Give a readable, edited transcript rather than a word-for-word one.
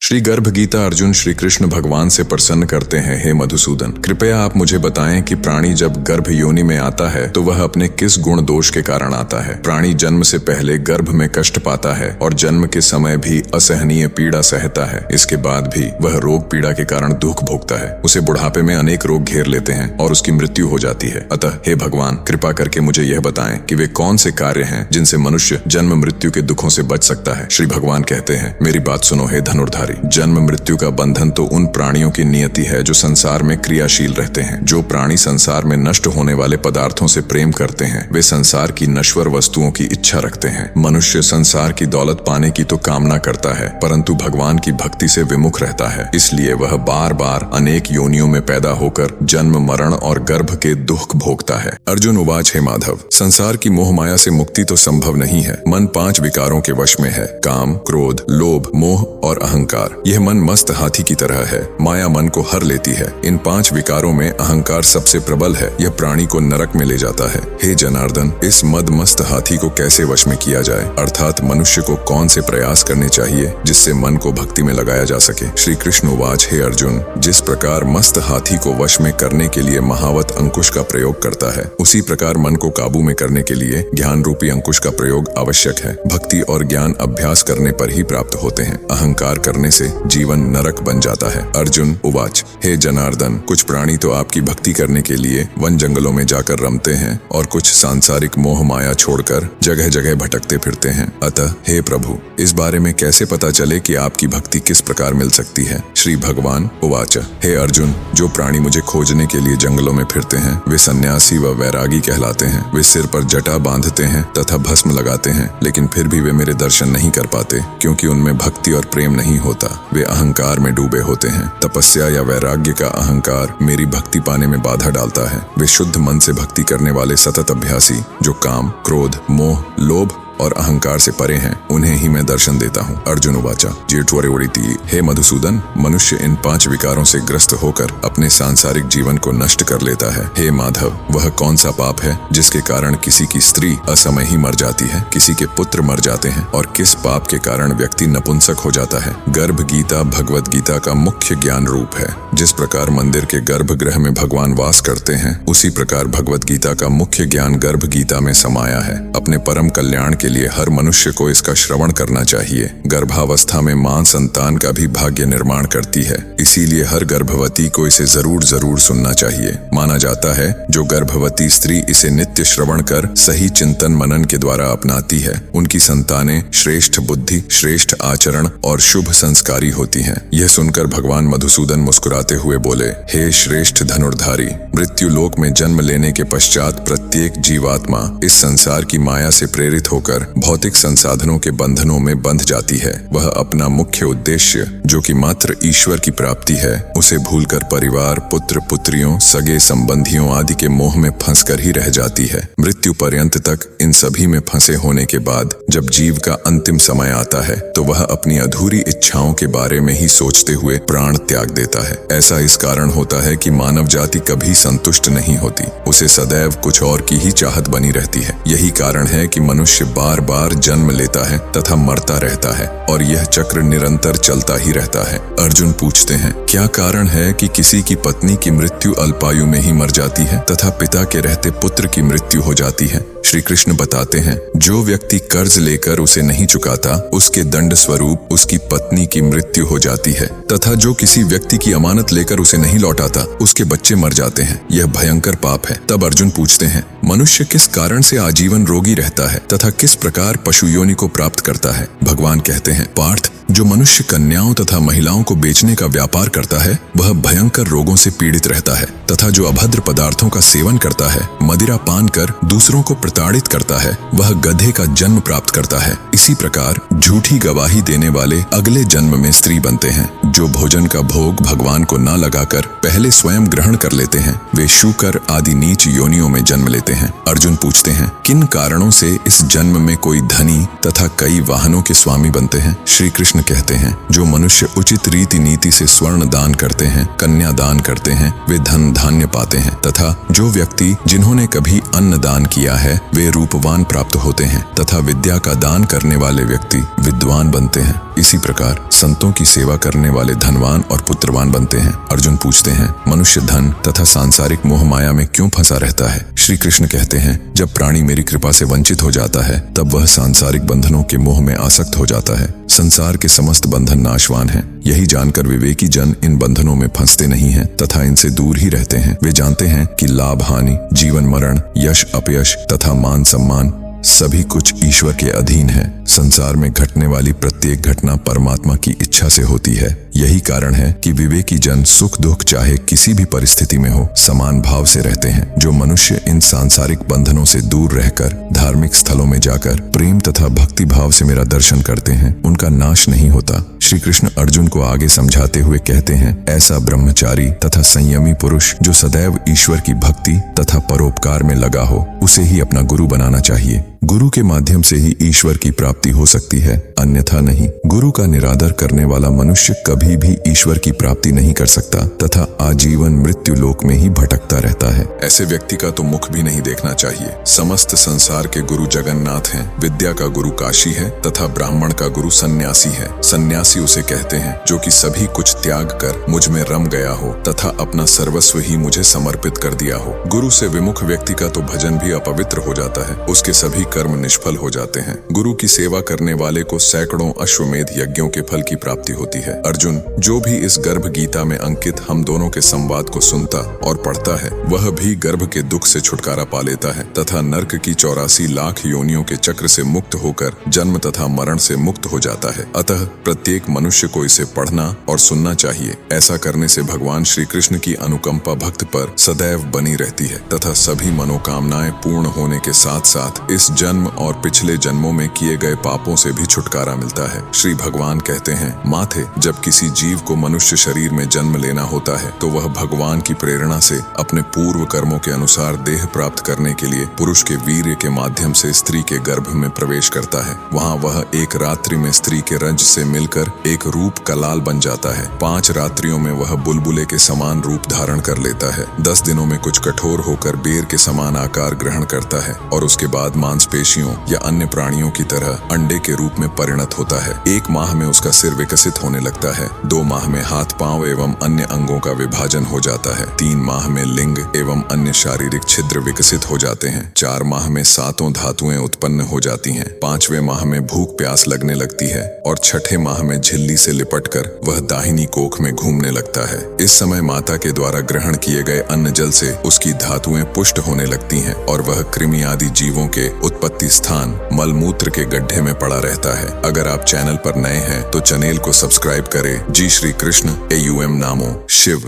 श्री गर्भ गीता अर्जुन श्री कृष्ण भगवान से प्रसन्न करते हैं, हे मधुसूदन, कृपया आप मुझे बताएं कि प्राणी जब गर्भ योनि में आता है तो वह अपने किस गुण दोष के कारण आता है। प्राणी जन्म से पहले गर्भ में कष्ट पाता है और जन्म के समय भी असहनीय पीड़ा सहता है। इसके बाद भी वह रोग पीड़ा के कारण दुख भोगता है। उसे बुढ़ापे में अनेक रोग घेर लेते हैं और उसकी मृत्यु हो जाती है। अतः हे भगवान, कृपा करके मुझे यह बताएं कि वे कौन से कार्य हैं जिनसे मनुष्य जन्म मृत्यु के दुखों से बच सकता है। श्री भगवान कहते हैं, मेरी बात सुनो हे धनुर्धारी। जन्म मृत्यु का बंधन तो उन प्राणियों की नियति है जो संसार में क्रियाशील रहते हैं। जो प्राणी संसार में नष्ट होने वाले पदार्थों से प्रेम करते हैं वे संसार की नश्वर वस्तुओं की इच्छा रखते हैं। मनुष्य संसार की दौलत पाने की तो कामना करता है परंतु भगवान की भक्ति से विमुख रहता है। इसलिए वह बार बार अनेक योनियों में पैदा होकर जन्म मरण और गर्भ के दुख भोगता है। अर्जुन उवाच, हे माधव, संसार की मोह माया से मुक्ति तो संभव नहीं है। मन 5 विकारों के वश में है, काम, क्रोध, लोभ, मोह और अहंकार। यह मन मस्त हाथी की तरह है। माया मन को हर लेती है। इन 5 विकारों में अहंकार सबसे प्रबल है। यह प्राणी को नरक में ले जाता है। हे जनार्दन, इस मद मस्त हाथी को कैसे वश में किया जाए, अर्थात मनुष्य को कौन से प्रयास करने चाहिए जिससे मन को भक्ति में लगाया जा सके। श्री कृष्ण उवाच, हे अर्जुन, जिस प्रकार मस्त हाथी को वश में करने के लिए महावत अंकुश का प्रयोग करता है, उसी प्रकार मन को काबू में करने के लिए ज्ञान रूपी अंकुश का प्रयोग आवश्यक है। भक्ति और ज्ञान अभ्यास करने पर ही प्राप्त होते हैं। अहंकार करने से जीवन नरक बन जाता है। अर्जुन उवाच, हे जनार्दन, कुछ प्राणी तो आपकी भक्ति करने के लिए वन जंगलों में जाकर रमते हैं और कुछ सांसारिक मोह माया छोड़कर जगह जगह भटकते फिरते हैं। अतः हे प्रभु, इस बारे में कैसे पता चले कि आपकी भक्ति किस प्रकार मिल सकती है। श्री भगवान उवाच, हे अर्जुन, जो प्राणी मुझे खोजने के लिए जंगलों में फिरते हैं वे सन्यासी व वैरागी कहलाते हैं। वे सिर पर जटा बांधते हैं तथा भस्म लगाते हैं, लेकिन फिर भी वे मेरे दर्शन नहीं कर पाते क्योंकि उनमें भक्ति और प्रेम नहीं होता। वे अहंकार में डूबे होते हैं। तपस्या या वैराग्य का अहंकार मेरी भक्ति पाने में बाधा डालता है। वे शुद्ध मन से भक्ति करने वाले सतत अभ्यासी जो काम, क्रोध, मोह, लोभ और अहंकार से परे हैं, उन्हें ही मैं दर्शन देता हूँ। अर्जुन उवाचा, जेठवरे उड़ीती, हे मधुसूदन, मनुष्य इन 5 विकारों से ग्रस्त होकर अपने सांसारिक जीवन को नष्ट कर लेता है। हे माधव, वह कौन सा पाप है जिसके कारण किसी की स्त्री असमय ही मर जाती है, किसी के पुत्र मर जाते हैं और किस पाप के कारण व्यक्ति नपुंसक हो जाता है। गर्भ गीता भगवत गीता का मुख्य ज्ञान रूप है। जिस प्रकार मंदिर के गर्भगृह में भगवान वास करते हैं, उसी प्रकार भगवत गीता का मुख्य ज्ञान गर्भ गीता में समाया है। अपने परम कल्याण के लिए हर मनुष्य को इसका श्रवण करना चाहिए। गर्भावस्था में मां संतान का भी भाग्य निर्माण करती है, इसीलिए हर गर्भवती को इसे जरूर सुनना चाहिए। माना जाता है जो गर्भवती स्त्री इसे नित्य श्रवण कर सही चिंतन मनन के द्वारा अपनाती है, उनकी संतानें श्रेष्ठ बुद्धि, श्रेष्ठ आचरण और शुभ संस्कारी होती हैं। यह सुनकर भगवान मधुसूदन मुस्कुराते हुए बोले, हे श्रेष्ठ धनुर्धारी, मृत्यु लोक में जन्म लेने के पश्चात प्रत्येक जीवात्मा इस संसार की माया से प्रेरित होकर भौतिक संसाधनों के बंधनों में बंध जाती है। वह अपना मुख्य उद्देश्य जो कि मात्र ईश्वर की प्राप्ति है, उसे भूलकर परिवार, पुत्र पुत्रियों, सगे संबंधियों आदि के मोह में फंसकर ही रह जाती है। मृत्यु पर्यंत तक इन सभी में फंसे होने के बाद जब जीव का अंतिम समय आता है तो वह अपनी अधूरी इच्छाओं के बारे में ही सोचते हुए प्राण त्याग देता है। ऐसा इस कारण होता है कि मानव जाति कभी संतुष्ट नहीं होती, उसे सदैव कुछ और की ही चाहत बनी रहती है। यही कारण है कि मनुष्य बार बार जन्म लेता है तथा मरता रहता है और यह चक्र निरंतर चलता ही रहता है। अर्जुन पूछते हैं, क्या कारण है कि किसी की पत्नी की मृत्यु अल्पायु में ही मर जाती है तथा पिता के रहते पुत्र की मृत्यु हो जाती है। श्री कृष्ण बताते हैं, जो व्यक्ति कर्ज लेकर उसे नहीं चुकाता उसके दंड स्वरूप उसकी पत्नी की मृत्यु हो जाती है तथा जो किसी व्यक्ति की अमानत लेकर उसे नहीं लौटाता उसके बच्चे मर जाते हैं। यह भयंकर पाप है। तब अर्जुन पूछते हैं, मनुष्य किस कारण से आजीवन रोगी रहता है तथा किस प्रकार पशु योनि को प्राप्त करता है। भगवान कहते हैं, पार्थ, जो मनुष्य कन्याओं तथा महिलाओं को बेचने का व्यापार करता है वह भयंकर रोगों से पीड़ित रहता है तथा जो अभद्र पदार्थों का सेवन करता है, मदिरा पान कर दूसरों को प्रताड़ित करता है, वह गधे का जन्म प्राप्त करता है। इसी प्रकार झूठी गवाही देने वाले अगले जन्म में स्त्री बनते हैं। जो भोजन का भोग भगवान को न लगाकर पहले स्वयं ग्रहण कर लेते हैं वे शूकर आदि नीच योनियों में जन्म लेते हैं। करते हैं। अर्जुन पूछते हैं, किन कारणों से इस जन्म में कोई धनी तथा कई वाहनों के स्वामी बनते हैं? श्री कृष्ण कहते हैं, जो मनुष्य उचित रीति नीति से स्वर्ण दान करते हैं, कन्या दान करते हैं, वे धन धान्य पाते हैं, तथा जो व्यक्ति जिन्होंने कभी अन्न दान किया है वे रूपवान प्राप्त होते हैं, तथा विद्या का दान करने वाले व्यक्ति विद्वान बनते हैं। इसी प्रकार संतों की सेवा करने वाले धनवान और पुत्रवान बनते हैं। अर्जुन पूछते हैं, मनुष्य धन तथा सांसारिक मोह माया में क्यों फंसा रहता है? श्री कृष्ण कहते हैं, जब प्राणी मेरी कृपा से वंचित हो जाता है तब वह सांसारिक बंधनों के मोह में आसक्त हो जाता है। संसार के समस्त बंधन नाशवान हैं। यही जानकर विवेकी जन इन बंधनों में फंसते नहीं हैं तथा इनसे दूर ही रहते हैं। वे जानते हैं कि लाभ हानि, जीवन मरण, यश अपयश तथा मान सम्मान सभी कुछ ईश्वर के अधीन है। संसार में घटने वाली प्रत्येक घटना परमात्मा की इच्छा से होती है। यही कारण है कि विवेकी जन सुख दुख चाहे किसी भी परिस्थिति में हो समान भाव से रहते हैं। जो मनुष्य इन सांसारिक बंधनों से दूर रहकर धार्मिक स्थलों में जाकर प्रेम तथा भक्ति भाव से मेरा दर्शन करते हैं उनका नाश नहीं होता। श्री कृष्ण अर्जुन को आगे समझाते हुए कहते हैं, ऐसा ब्रह्मचारी तथा संयमी पुरुष जो सदैव ईश्वर की भक्ति तथा परोपकार में लगा हो उसे ही अपना गुरु बनाना चाहिए। गुरु के माध्यम से ही ईश्वर की प्राप्ति हो सकती है, अन्यथा नहीं। गुरु का निरादर करने वाला मनुष्य कभी भी ईश्वर की प्राप्ति नहीं कर सकता तथा आजीवन मृत्यु लोक में ही भटकता रहता है। ऐसे व्यक्ति का तो मुख भी नहीं देखना चाहिए। समस्त संसार के गुरु जगन्नाथ हैं, विद्या का गुरु काशी है तथा ब्राह्मण का गुरु सन्यासी है। सन्यासी उसे कहते हैं जो कि सभी कुछ त्याग कर मुझ में रम गया हो तथा अपना सर्वस्व ही मुझे समर्पित कर दिया हो। गुरु से विमुख व्यक्ति का तो भजन भी अपवित्र हो जाता है, उसके सभी कर्म निष्फल हो जाते हैं। गुरु की सेवा करने वाले को सैकड़ों अश्वमेध यज्ञों के फल की प्राप्ति होती है। अर्जुन, जो भी इस गर्भ गीता में अंकित हम दोनों के संवाद को सुनता और पढ़ता है वह भी गर्भ के दुख से छुटकारा पा लेता है तथा नर्क की 84 लाख योनियों के चक्र से मुक्त होकर जन्म तथा मरण से मुक्त हो जाता है। अतः प्रत्येक मनुष्य को इसे पढ़ना और सुनना चाहिए। ऐसा करने से भगवान श्री कृष्ण की अनुकंपा भक्त पर सदैव बनी रहती है तथा सभी मनोकामनाएं पूर्ण होने के साथ साथ इस जन्म और पिछले जन्मों में किए गए पापों से भी छुटकारा मिलता है। श्री भगवान कहते हैं, माथे, जब किसी जीव को मनुष्य शरीर में जन्म लेना होता है तो वह भगवान की प्रेरणा से अपने पूर्व कर्मों के अनुसार देह प्राप्त करने के लिए पुरुष के वीर्य के माध्यम से स्त्री के गर्भ में प्रवेश करता है। वहाँ वह एक रात्रि में स्त्री के रज से मिलकर एक रूप कलाल बन जाता है। 5 रात्रियों में वह बुलबुले के समान रूप धारण कर लेता है। 10 दिनों में कुछ कठोर होकर बेर के समान आकार ग्रहण करता है और उसके बाद मांसपेशियों या अन्य प्राणियों की तरह अंडे के रूप में परिणत होता है। 1 माह में उसका सिर विकसित होने लगता है। 2 माह में हाथ पांव एवं अन्य अंगों का विभाजन हो जाता है। 3 माह में लिंग एवं अन्य शारीरिक छिद्र विकसित हो जाते हैं। 4 माह में 7 धातुएं उत्पन्न हो जाती हैं। 5वें माह में भूख प्यास लगने लगती है और 6ठे माह में झिल्ली से लिपटकर वह दाहिनी कोख में घूमने लगता है। इस समय माता के द्वारा ग्रहण किए गए अन्न जल से उसकी धातुएं पुष्ट होने लगती हैं और वह कृमि आदि जीवों के उत्पत्ति स्थान मलमूत्र के गड्ढे में पड़ा रहता है। अगर आप चैनल पर नए हैं तो चैनल को सब्सक्राइब करें। जी श्री कृष्ण AUM नामो शिव।